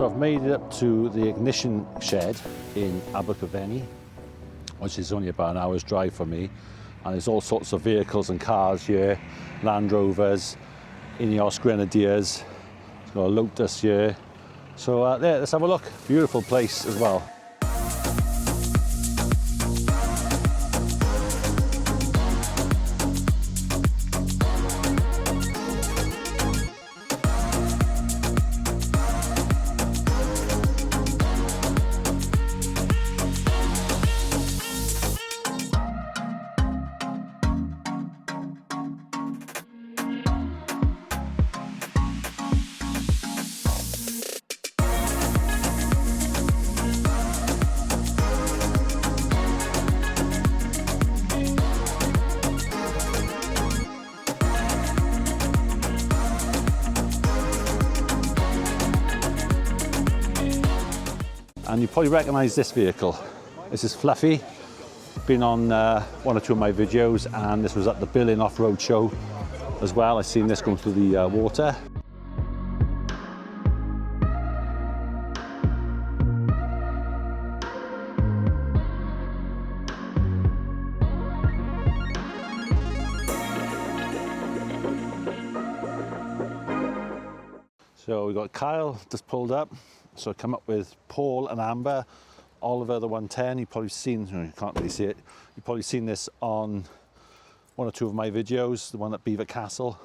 So I've made it up to the ignition shed in Abergavenny, which is only about an hour's drive from me. And there's all sorts of vehicles and cars here, Land Rovers, Ineos Grenadiers, it's got a Lotus here. So there, let's have a look. Beautiful place as well. And you probably recognise this vehicle. This is Fluffy. Been on one or two of my videos, and this was at the Berlin Off-Road Show as well. I've seen this going through the water. So we've got Kyle just pulled up. So I come up with Paul and Amber, Oliver the 110. You've probably seen, you can't really see it, you've probably seen this on one or two of my videos, the one at Beaver Castle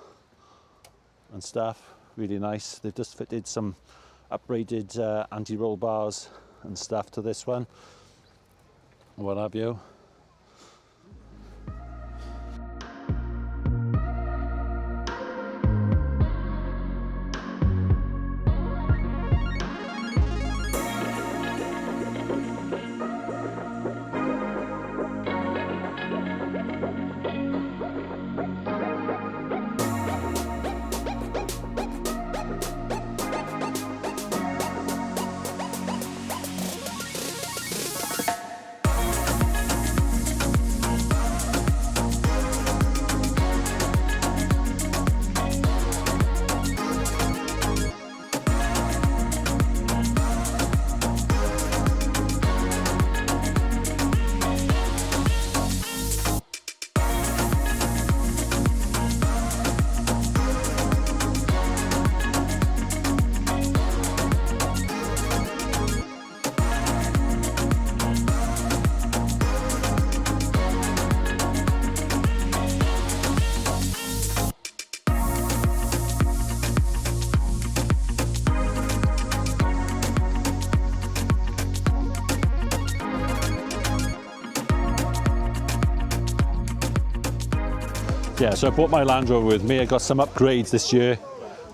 and stuff. Really nice. They've just fitted some upgraded anti-roll bars and stuff to this one, what have you. Yeah, so I brought my Land Rover with me. I got some upgrades this year,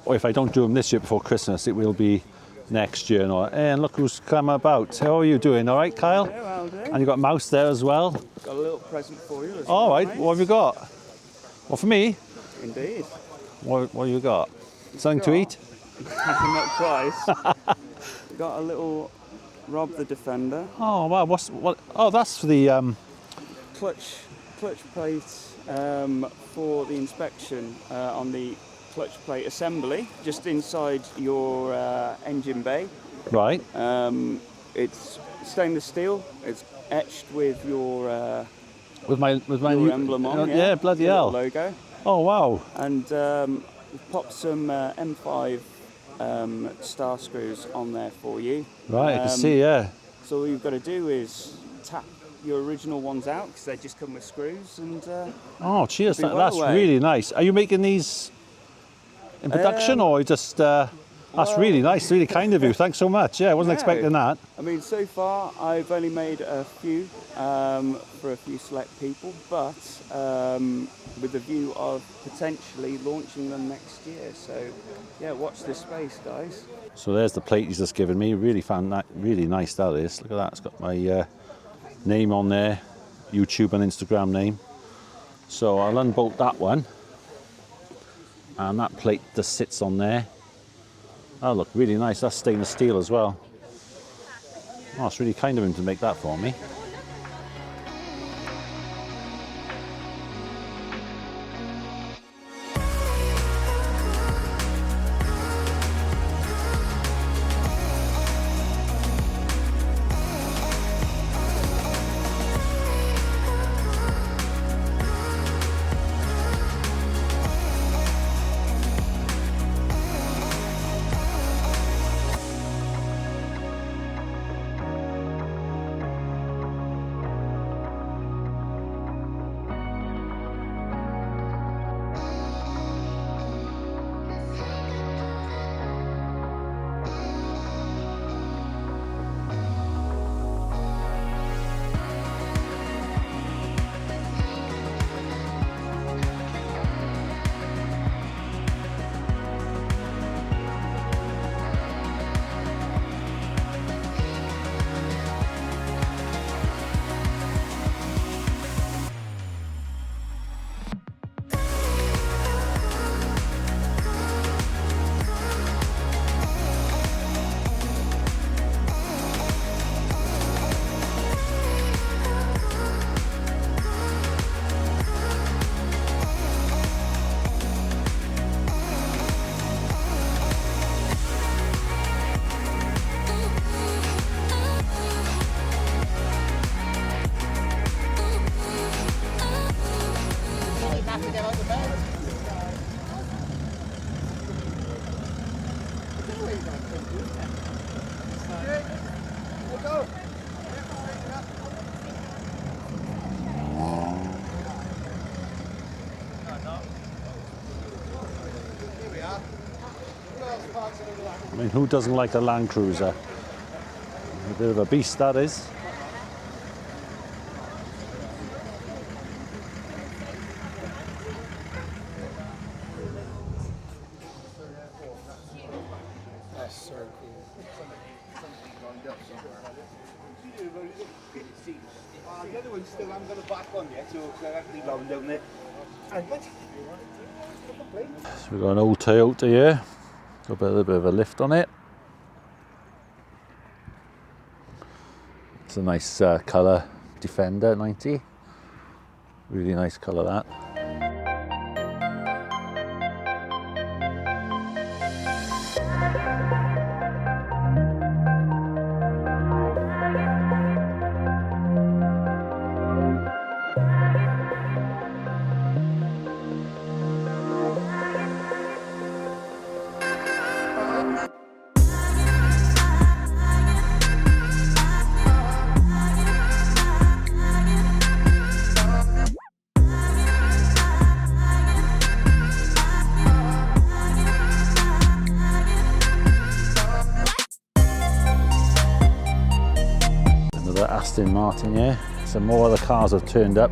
or if I don't do them this year before Christmas, it will be next year. And look who's come about. How are you doing? All right, Kyle? Yeah, well done. And you got Mouse there as well. Got a little present for you as All well, right, mate. what have you got? What for me? Indeed. What have you got? Something to eat? Not quite. We got a little Rob the Defender. Oh wow, what? Oh, that's for the Clutch plate for the inspection on the clutch plate assembly, just inside your engine bay. right. It's stainless steel. It's etched with your With my your new emblem on. yeah, bloody your hell. logo. Oh wow. And we've popped some M5 star screws on there for you. Right, I can see, yeah. So all you've got to do is tap your original ones out, because they just come with screws, and Oh, cheers. be well That's away. really nice. Are you making these in production or just... that's really nice, really kind of you. Thanks so much. Yeah, I wasn't No. expecting that. I mean, so far I've only made a few for a few select people, but with the view of potentially launching them next year. So yeah, watch this space, guys. So there's the plate he's just given me. Really found that really nice, that is. Look at that. It's got my name on there, YouTube and Instagram name. So I'll unbolt that one. And that plate just sits on there. Oh, look, really nice. That's stainless steel as well. Oh, it's really kind of him to make that for me. mean, who doesn't like a Land Cruiser? A bit of a beast, that is. That's so cool. The other one's still haven't got a back on yet, so they're actually long down there. So we've got an old Toyota here. Got a little bit of a lift on it. It's a nice colour, Defender 90. Really nice colour, that. Aston Martin here. Some more other cars have turned up.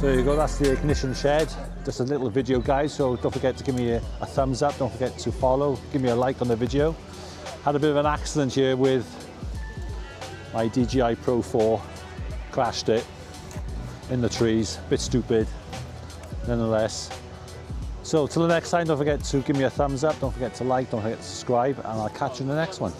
So there you go, that's the ignition shed. Just a little video, guys, so don't forget to give me a thumbs up, don't forget to follow, give me a like on the video. Had a bit of an accident here with my DJI Pro 4, crashed it in the trees, bit stupid, nonetheless. So till the next time, don't forget to give me a thumbs up, don't forget to like, don't forget to subscribe, and I'll catch you in the next one.